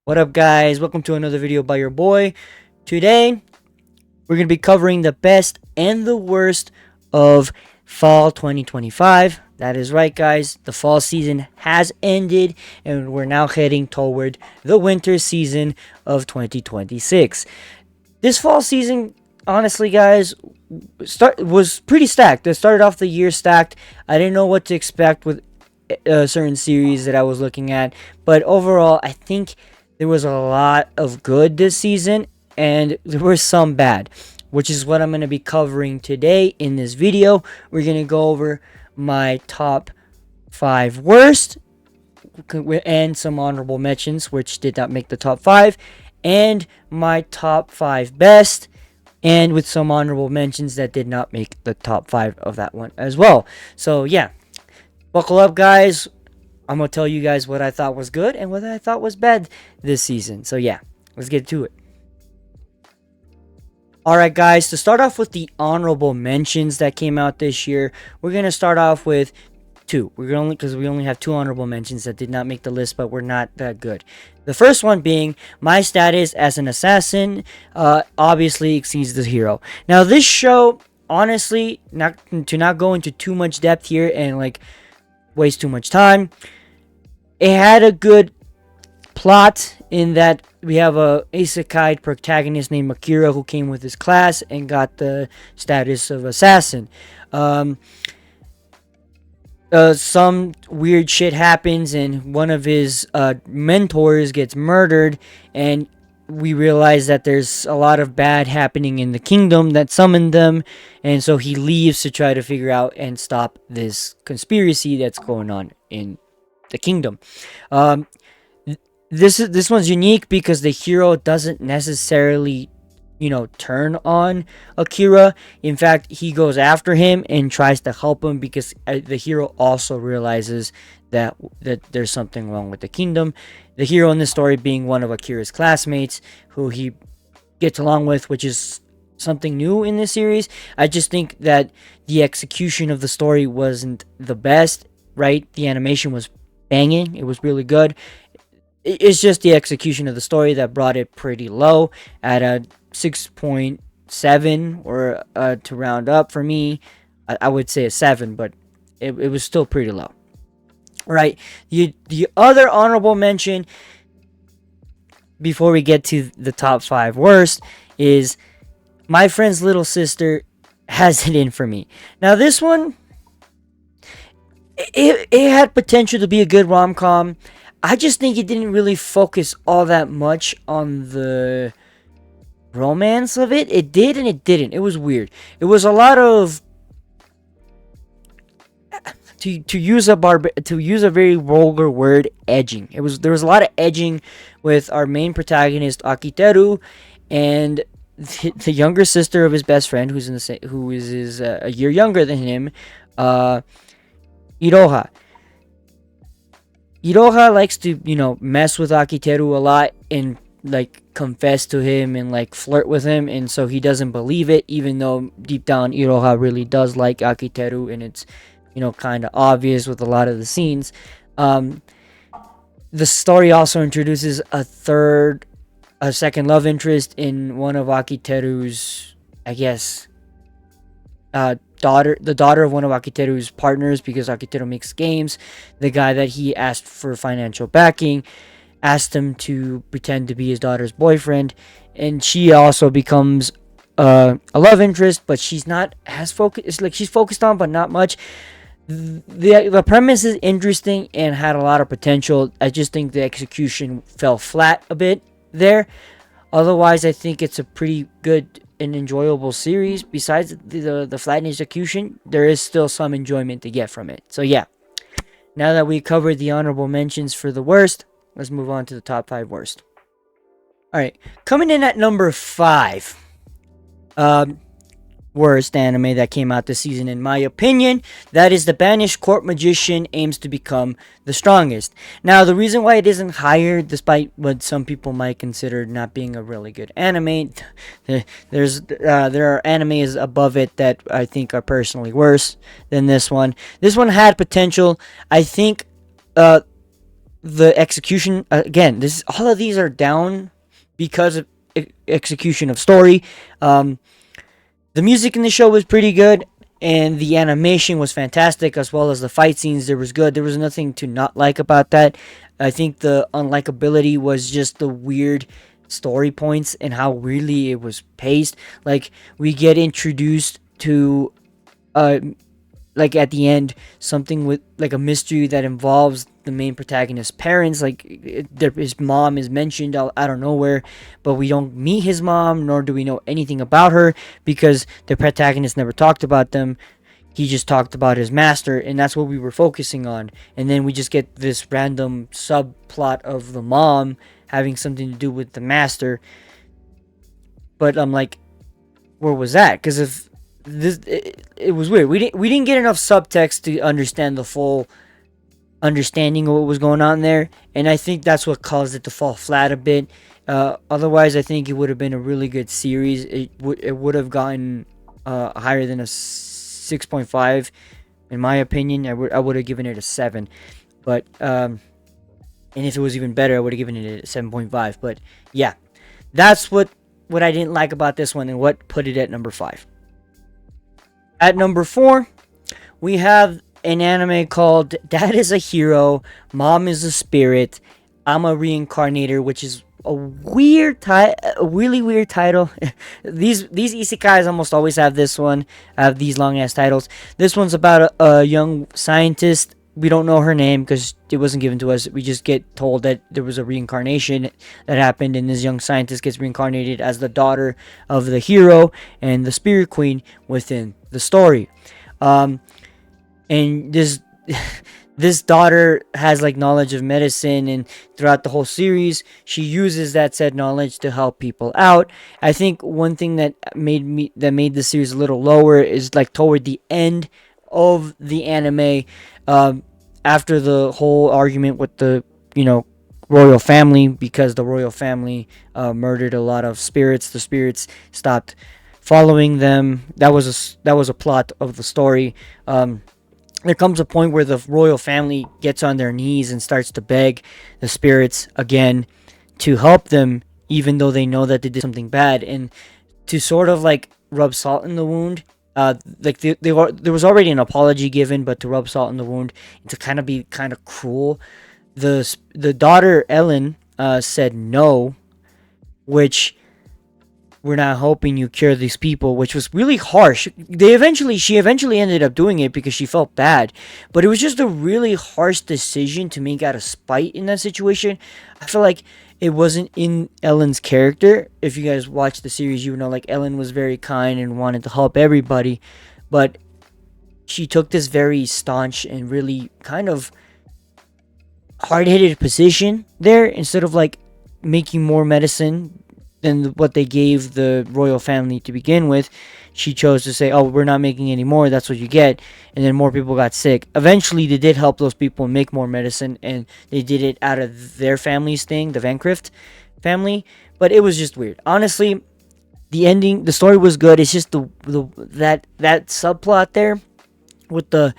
What up, guys? Welcome to another video by your boy. Today, we're going to be covering the best and the worst of fall 2025. That is right, guys. The fall season has ended, and we're now heading toward the winter season of 2026. This fall season, honestly, guys, was pretty stacked. I started off the year stacked. I didn't know what to expect with certain series that I was looking at, but overall, I think there was a lot of good this season, and there were some bad, which is what I'm going to be covering today in this video. We're going to go over my top 5 worst and some honorable mentions, which did not make the top 5, and my top 5 best, and with some honorable mentions that did not make the top 5 of that one as well. So, yeah, buckle up, guys. I'm going to tell you guys what I thought was good and what I thought was bad this season. So yeah, let's get to it. Alright, guys, to start off with the honorable mentions that came out this year, we're going to start off with 2. Because we only have 2 honorable mentions that did not make the list, but were not that good. The first one being my status as an assassin obviously exceeds the hero. Now, this show, honestly, not go into too much depth here and waste too much time, it had a good plot in that we have a isekai protagonist named Akira who came with his class and got the status of assassin. Some weird shit happens and one of his mentors gets murdered, and we realize that there's a lot of bad happening in the kingdom that summoned them, and so he leaves to try to figure out and stop this conspiracy that's going on in the kingdom. This one's unique because the hero doesn't necessarily turn on Akira. In fact, he goes after him and tries to help him because the hero also realizes that there's something wrong with the kingdom. The hero in this story being one of Akira's classmates who he gets along with, which is something new in this series. I just think that the execution of the story wasn't the best, right? The animation was banging. It was really good. It's just the execution of the story that brought it pretty low at a 6.7, or to round up for me, I would say a 7, but it was still pretty low. Right, the other honorable mention before we get to the top 5 worst is my friend's little sister has it in for me. Now this one, it had potential to be a good rom-com. I just think it didn't really focus all that much on the romance of it. It did and it didn't. It was weird. It was a lot of, to use a very vulgar word, edging. There was a lot of edging with our main protagonist Akiteru and the younger sister of his best friend, who is a year younger than him, Iroha. Iroha likes to mess with Akiteru a lot and confess to him and flirt with him, and so he doesn't believe it, even though deep down Iroha really does like Akiteru, and it's kind of obvious with a lot of the scenes. The story also introduces a second love interest in one of Akiteru's, I guess, the daughter of one of Akiteru's partners, because Akiteru makes games. The guy that he asked for financial backing asked him to pretend to be his daughter's boyfriend, and she also becomes a love interest, but she's not as focused. It's she's focused on, but not much. The premise is interesting and had a lot of potential. I just think the execution fell flat a bit there. Otherwise, I think it's a pretty good and enjoyable series. Besides the flat execution, there is still some enjoyment to get from it. So yeah, now that we covered the honorable mentions for the worst, let's move on to the top 5 worst. Alright, coming in at number 5, worst anime that came out this season, in my opinion, that is The Banished Court Magician Aims to Become the Strongest. Now, the reason why it isn't higher, despite what some people might consider not being a really good anime, there are animes above it that I think are personally worse than this one. This one had potential. I think the execution, again, this all of these are down because of execution of story. Um, the music in the show was pretty good, and the animation was fantastic, as well as the fight scenes. There was good. There was nothing to not like about that. I think the unlikability was just the weird story points and how weirdly it was paced. Like, we get introduced to uh like at the end, something with like a mystery that involves the main protagonist's parents. Like, his mom is mentioned out of nowhere, but we don't meet his mom, nor do we know anything about her, because the protagonist never talked about them. He just talked about his master, and that's what we were focusing on. And then we just get this random subplot of the mom having something to do with the master. But I'm like, where was that? Because if this, it was weird. We didn't get enough subtext to understand the full understanding of what was going on there, and I think that's what caused it to fall flat a bit. Otherwise, I think it would have been a really good series. It would have gotten higher than a 6.5, in my opinion. I would have given it a 7, but and if it was even better, I would have given it a 7.5. But yeah, that's what I didn't like about this one, and what put it at number 5. At number 4, we have an anime called Dad is a Hero, Mom is a Spirit, I'm a Reincarnator, which is a really weird title. these isekais almost always have this one, have these long ass titles. This one's about a young scientist. We don't know her name because it wasn't given to us. We just get told that there was a reincarnation that happened, and this young scientist gets reincarnated as the daughter of the hero and the spirit queen within the story. And this daughter has like knowledge of medicine, and throughout the whole series, she uses that said knowledge to help people out. I think one thing that made the series a little lower is like toward the end of the anime, after the whole argument with the royal family, because the royal family murdered a lot of spirits. The spirits stopped following them. That was a plot of the story. There comes a point where the royal family gets on their knees and starts to beg the spirits again to help them, even though they know that they did something bad, and to sort of like rub salt in the wound. There was already an apology given, but to rub salt in the wound and to kind of be kind of cruel, the daughter Ellen said no, which, we're not hoping you cure these people, which was really harsh. She eventually ended up doing it because she felt bad, but it was just a really harsh decision to make out of spite in that situation. I feel like it wasn't in Ellen's character. If you guys watch the series, you know, like, Ellen was very kind and wanted to help everybody, but she took this very staunch and really kind of hard-headed position there, instead of like making more medicine than what they gave the royal family to begin with. She chose to say, oh, we're not making any more, that's what you get. And then more people got sick. Eventually they did help those people make more medicine, and they did it out of their family's thing, the Van Crift family. But it was just weird. Honestly, the story was good. It's just that subplot there with the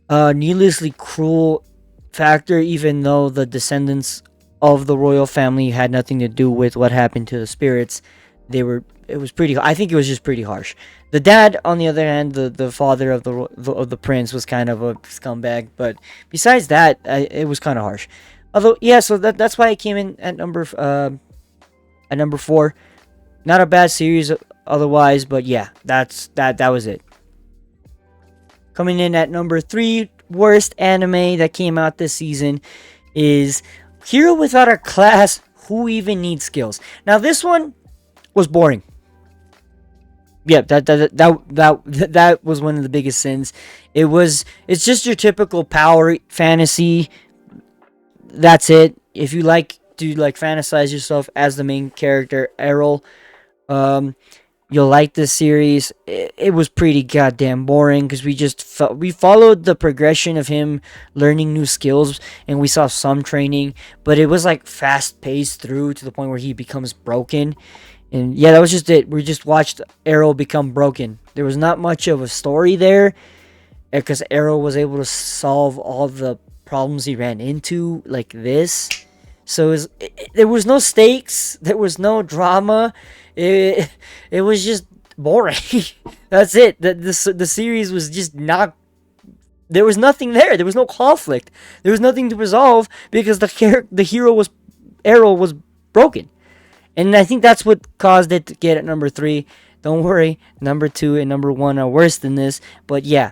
needlessly cruel factor, even though the descendants of the royal family had nothing to do with what happened to the spirits. I think it was just pretty harsh. The dad, on the other hand, the father of the prince, was kind of a scumbag, but besides that, it was kind of harsh. Although, yeah, so that's why it came in at number 4. Not a bad series otherwise, but yeah, that was it. Coming in at number 3, worst anime that came out this season, is Hero Without a Class, Who Even Needs Skills. Now, this one was boring. Yeah, that was one of the biggest sins. It's just your typical power fantasy. That's it. If you like to fantasize yourself as the main character, Errol, you'll like this series. It was pretty goddamn boring, because we followed the progression of him learning new skills, and we saw some training, but it was like fast paced through to the point where he becomes broken. And yeah, that was just it. We just watched Arrow become broken. There was not much of a story there, because Arrow was able to solve all the problems he ran into, like this. So there was no stakes, there was no drama. It was just boring. That's it. The series was just not. There was nothing there. There was no conflict. There was nothing to resolve because the hero was arrow was broken, and I think that's what caused it to get at number 3. Don't worry, number 2 and number 1 are worse than this. But yeah,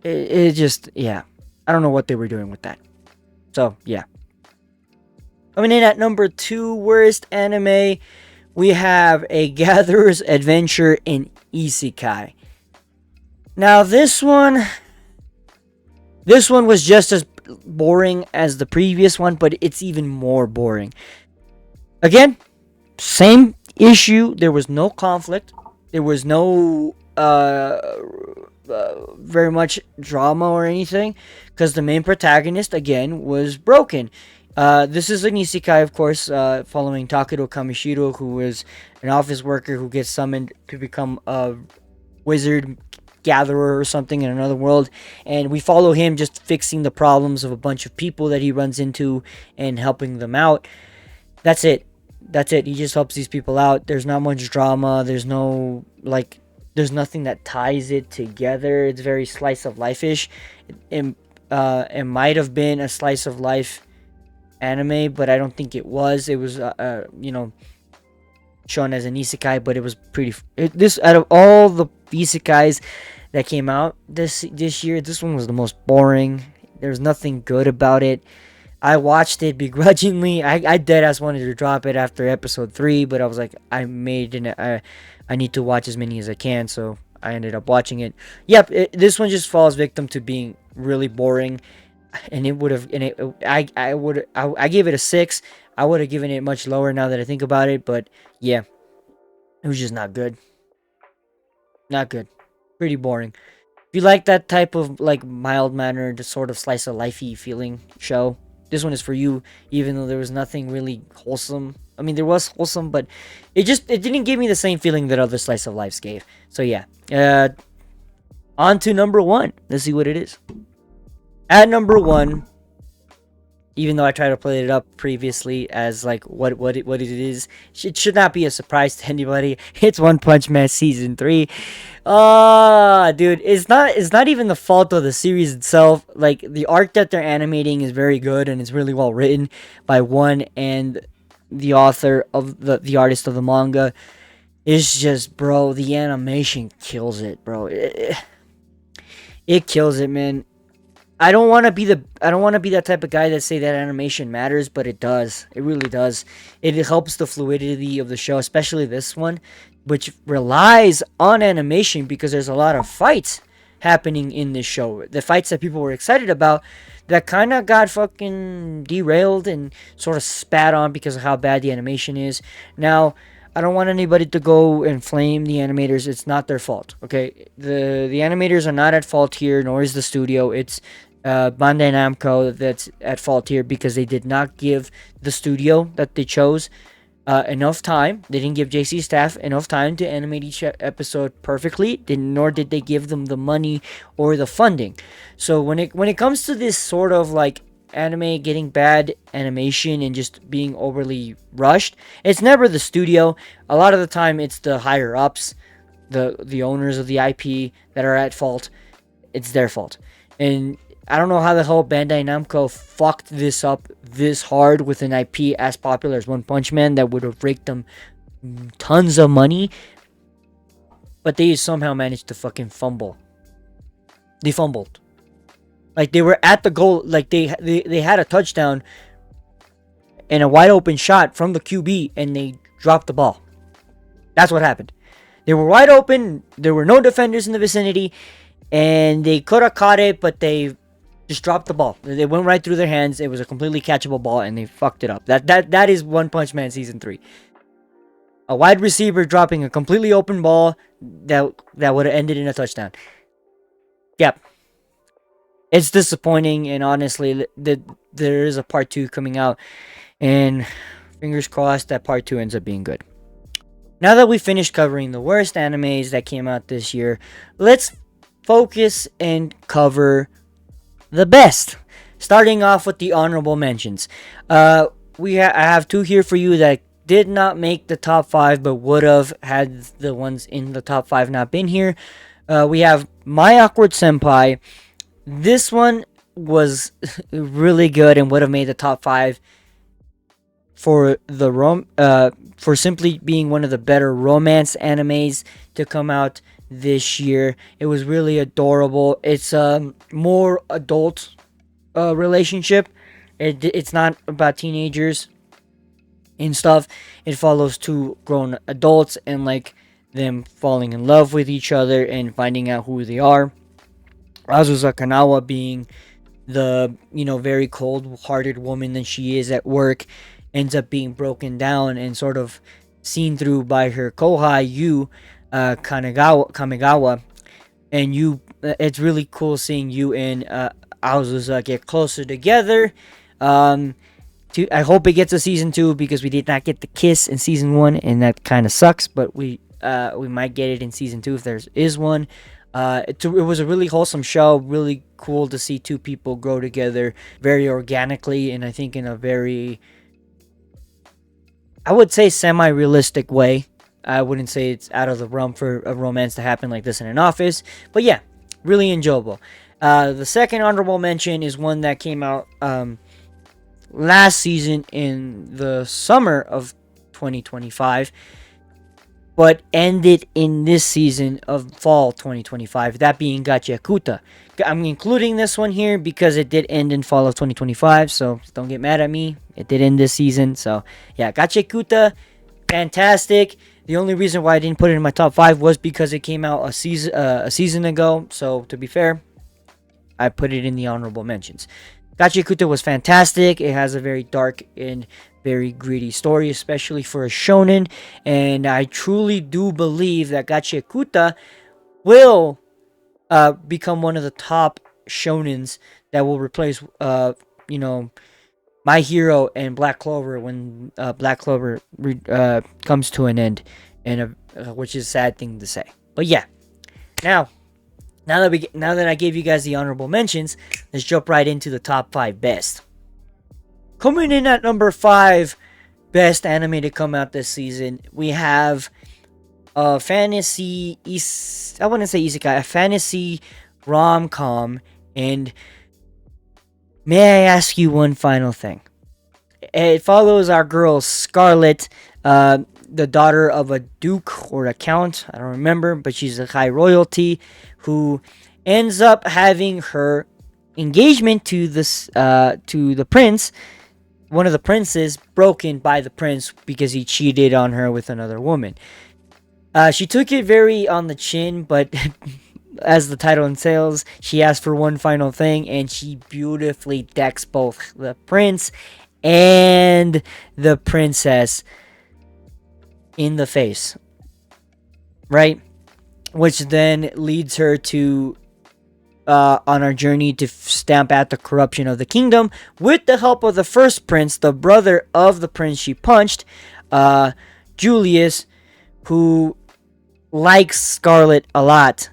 it just I don't know what they were doing with that. So yeah. Coming in at number 2 worst anime, we have A Gatherer's Adventure in Isekai. Now this one was just as boring as the previous one, but it's even more boring. Again, same issue. There was no conflict. There was no very much drama or anything, because the main protagonist again was broken. This is an isekai, of course, following Takeru Kamishiro, who is an office worker who gets summoned to become a wizard gatherer or something in another world, and we follow him just fixing the problems of a bunch of people that he runs into and helping them out. That's it. He just helps these people out. There's not much drama. There's nothing that ties it together. It's very slice of life-ish. It might have been a slice of life anime, but I don't think it was. It was shown as an isekai, but it was this out of all the isekais that came out this year, this one was the most boring. There's nothing good about it. I watched it begrudgingly. I deadass wanted to drop it after episode 3, but I was like, I need to watch as many as I can, so I ended up watching it. Yep, this one just falls victim to being really boring, and I gave it a 6. I would have given it much lower now that I think about it, but yeah, it was just not good. Not good. Pretty boring. If you like that type of like mild-mannered sort of slice of lifey feeling show, this one is for you, even though there was nothing really wholesome. I mean, there was wholesome, but it didn't give me the same feeling that other slice of lives gave. So yeah. On to number 1. Let's see what it is. At number 1, even though I tried to play it up previously as like what it is, it should not be a surprise to anybody. It's One Punch Man season 3. Dude, it's not even the fault of the series itself. Like, the art that they're animating is very good, and it's really well written by One and the author of the artist of the manga. It's just, bro, the animation kills it, bro. It kills it, man. I don't want to be that type of guy that say that animation matters, but it does. It really does. It helps the fluidity of the show, especially this one, which relies on animation because there's a lot of fights happening in this show. The fights that people were excited about that kind of got fucking derailed and sort of spat on because of how bad the animation is. Now, I don't want anybody to go and flame the animators. It's not their fault, okay? The animators are not at fault here, nor is the studio. It's Bandai Namco that's at fault here because they did not give the studio that they chose enough time. They didn't give JC staff enough time to animate each episode perfectly, nor did they give them the money or the funding. So when it comes to this sort of like anime getting bad animation and just being overly rushed, it's never the studio. A lot of the time it's the higher ups, the owners of the IP that are at fault. It's their fault. And I don't know how the hell Bandai Namco fucked this up this hard with an IP as popular as One Punch Man that would have raked them tons of money, but they somehow managed to fucking fumble. They fumbled. Like, they were at the goal, like they had a touchdown and a wide open shot from the QB, and they dropped the ball. That's what happened. They were wide open, there were no defenders in the vicinity, and they could have caught it, but they just dropped the ball. It went right through their hands. It was a completely catchable ball, and they fucked it up. That is One Punch Man season 3. A wide receiver dropping a completely open ball that would have ended in a touchdown. Yep. It's disappointing, and honestly, there is a part 2 coming out, and fingers crossed that part 2 ends up being good. Now that we finished covering the worst animes that came out this year, let's focus and cover the best. starting off with the honorable mentions. I have two here for you that did not make the top five, but would have had the ones in the top five not been here. We have My Awkward Senpai. This one was really good and would have made the top five for for simply being one of the better romance animes to come out this year. It was really adorable. It's a more adult relationship. It's not about teenagers and stuff. It follows two grown adults and like them falling in love with each other and finding out who they are. Azusa Kanawa being the very cold-hearted woman that she is at work, ends up being broken down and sort of seen through by her kohai Yu Kamigawa, and it's really cool seeing you and Azusa get closer together. I hope it gets a season 2 because we did not get the kiss in season 1, and that kind of sucks. But we might get it in season 2 if there is one. It was a really wholesome show. Really cool to see two people grow together very organically, and I think in a very, I would say, semi-realistic way. I wouldn't say it's out of the realm for a romance to happen like this in an office, but yeah, really enjoyable. The second honorable mention is one that came out last season in the summer of 2025, but ended in this season of fall 2025, that being Gachiakuta. I'm including this one here because it did end in fall of 2025, so don't get mad at me. It did end this season, so yeah, Gachiakuta, fantastic. The only reason why I didn't put it in my top 5 was because it came out a season ago, so to be fair, I put it in the honorable mentions. Gachiakuta was fantastic. It has a very dark and very gritty story, especially for a shonen, and I truly do believe that Gachiakuta will become one of the top shonens that will replace My Hero and Black Clover when Black Clover comes to an end, and which is a sad thing to say. But yeah, now that I gave you guys the honorable mentions, let's jump right into the top 5 best. Coming in at number 5, best anime to come out this season, we have a fantasy rom-com, and may I ask you one final thing? It follows our girl Scarlet, the daughter of a duke or a count, I don't remember, but she's a high royalty, who ends up having her engagement to the prince, one of the princes, broken by the prince because he cheated on her with another woman. She took it very on the chin, but as the title entails, she asked for one final thing, and she beautifully decks both the prince and the princess in the face, right? Which then leads her to on our journey to stamp out the corruption of the kingdom with the help of the first prince, the brother of the prince she punched, Julius, who likes Scarlet a lot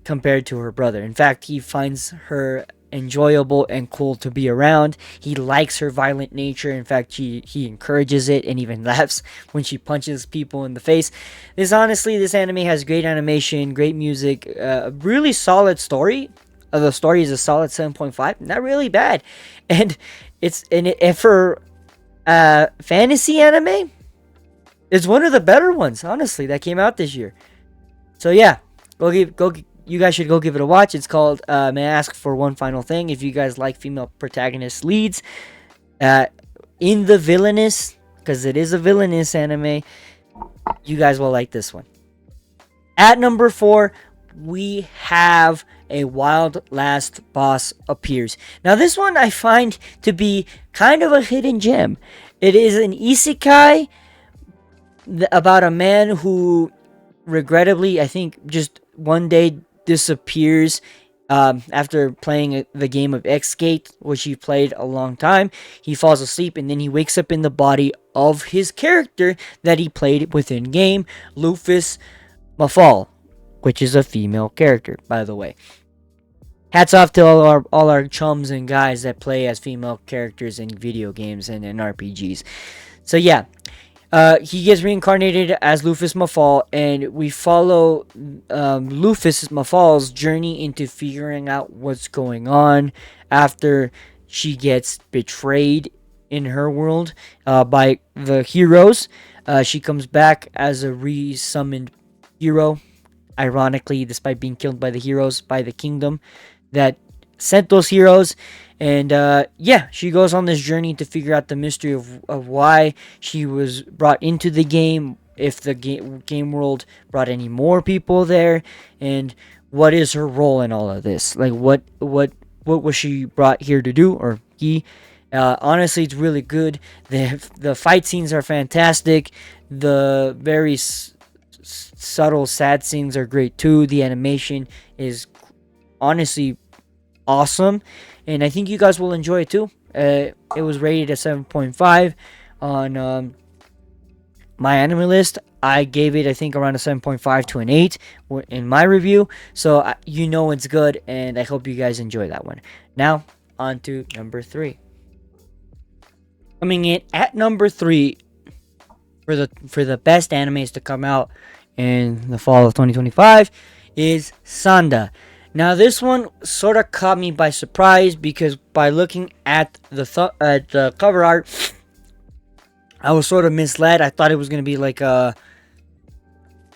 compared to her brother. In fact, he finds her enjoyable and cool to be around. He likes her violent nature. In fact, he encourages it and even laughs when she punches people in the face. This anime has great animation, great music, a really solid story. The story is a solid 7.5, not really bad, and for fantasy anime, it's one of the better ones, honestly, that came out this year. So yeah, you guys should go give it a watch. It's called May I Ask for One Final Thing. If you guys like female protagonist leads in the villainous, because it is a villainous anime, you guys will like this one. At number 4, we have A Wild Last Boss Appears. Now this one I find to be kind of a hidden gem. It is an isekai about a man who regrettably, I think, just one day disappears after playing the game of X-Skate, which he played a long time. He falls asleep and then he wakes up in the body of his character that he played within game, Lufus Mafal, which is a female character, by the way. hats off to all our chums and guys that play as female characters in video games and in RPGs. So yeah, he gets reincarnated as Lufus Mafal, and we follow Lufus Mafal's journey into figuring out what's going on after she gets betrayed in her world by the heroes. She comes back as a re-summoned hero, ironically, despite being killed by the heroes, by the kingdom that sent those heroes. And yeah, she goes on this journey to figure out the mystery of why she was brought into the game, if the game world brought any more people there, and what is her role in all of this. Like, what was she brought here to do, or he? Honestly, it's really good. The fight scenes are fantastic. The very subtle, sad scenes are great too. The animation is honestly awesome, and I think you guys will enjoy it too. It was rated at 7.5 on my anime list. I gave it, I think, around a 7.5 to an 8 in my review. So you know it's good, and I hope you guys enjoy that one. Now, on to number 3. Coming in at number 3 for the best animes to come out in the fall of 2025 is Sanda. Now, this one sort of caught me by surprise because by looking at the cover art, I was sort of misled. I thought it was going to be like a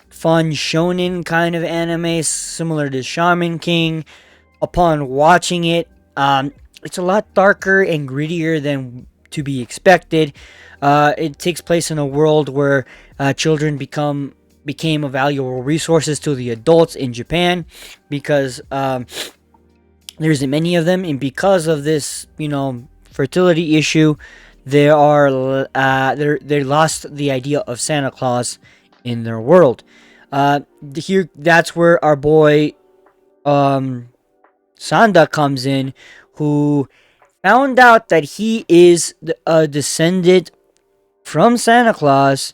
fun shonen kind of anime similar to Shaman King. Upon watching it, it's a lot darker and grittier than to be expected. It takes place in a world where children became a valuable resources to the adults in Japan because there's many of them, and because of this, fertility issue, they lost the idea of Santa Claus in their world. Here, that's where our boy Sanda comes in, who found out that he is a descendant from Santa Claus,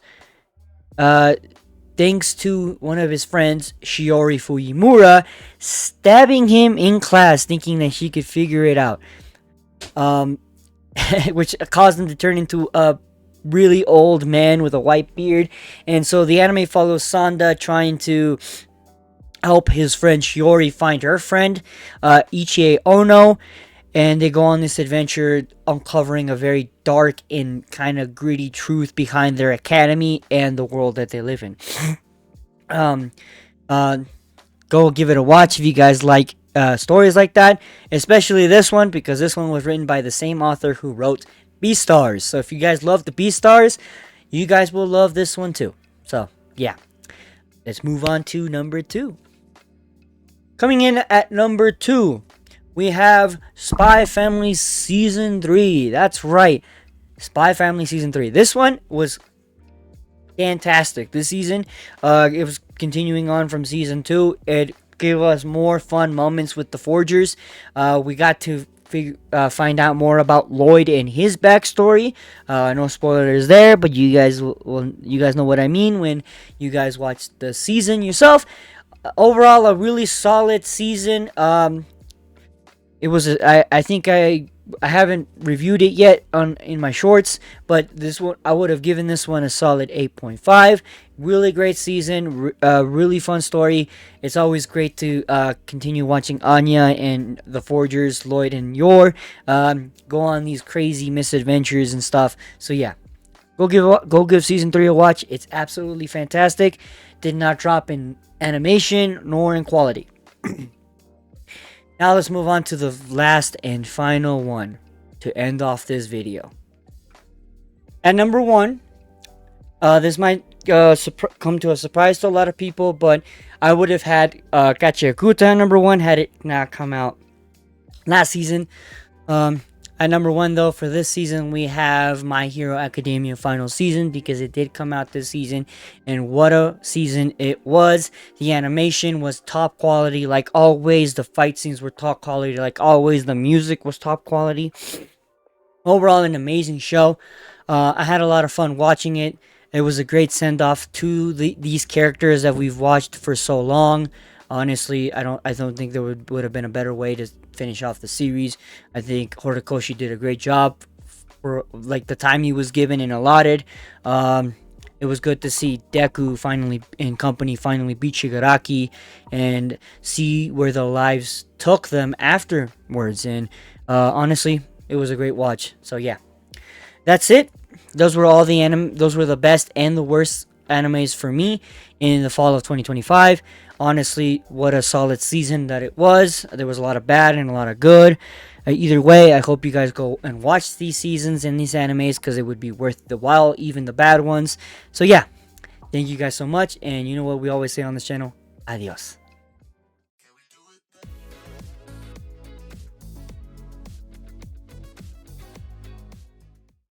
thanks to one of his friends, Shiori Fujimura, stabbing him in class, thinking that he could figure it out. Which caused him to turn into a really old man with a white beard. And so the anime follows Sanda trying to help his friend Shiori find her friend, Ichie Ono. And they go on this adventure uncovering a very dark and kind of gritty truth behind their academy and the world that they live in. Go give it a watch if you guys like stories like that, especially this one, because this one was written by the same author who wrote Beastars. So if you guys love the Beastars, you guys will love this one too. So yeah, let's move on to number 2. Coming in at number 2, we have Spy Family Season 3. That's right, Spy Family Season 3. This one was fantastic this season. It was continuing on from Season 2. It gave us more fun moments with the Forgers. We got to find out more about Lloyd and his backstory. No spoilers there, but you guys know what I mean when you guys watch the season yourself. Overall, a really solid season. It was I think I haven't reviewed it yet in my shorts, but this one I would have given this one a solid 8.5. Really great season, really fun story. It's always great to continue watching Anya and the Forgers, Lloyd and Yor, go on these crazy misadventures and stuff. So yeah, go give season 3 a watch. It's absolutely fantastic. Did not drop in animation nor in quality. Now let's move on to the last and final one to end off this video. At number 1, this might come to a surprise to a lot of people, but I would have had Kachiakuta at number 1 had it not come out last season. At number 1, though, for this season, we have My Hero Academia Final Season, because it did come out this season, and what a season it was. The animation was top quality, like always. The fight scenes were top quality, like always. The music was top quality. Overall, an amazing show. I had a lot of fun watching it. It was a great send-off to these characters that we've watched for so long. Honestly, I don't think there would have been a better way to finish off the series. I think Horikoshi did a great job for like the time he was given and allotted. Um, it was good to see Deku finally and company finally beat Shigaraki and see where their lives took them afterwards. And honestly, it was a great watch. So yeah, that's it. Those were all the Those were the best and the worst animes for me in the fall of 2025. Honestly, what a solid season that it was. There was a lot of bad and a lot of good. Either way, I hope you guys go and watch these seasons and these animes because it would be worth the while, even the bad ones. So yeah, thank you guys so much. And you know what we always say on this channel? Adios.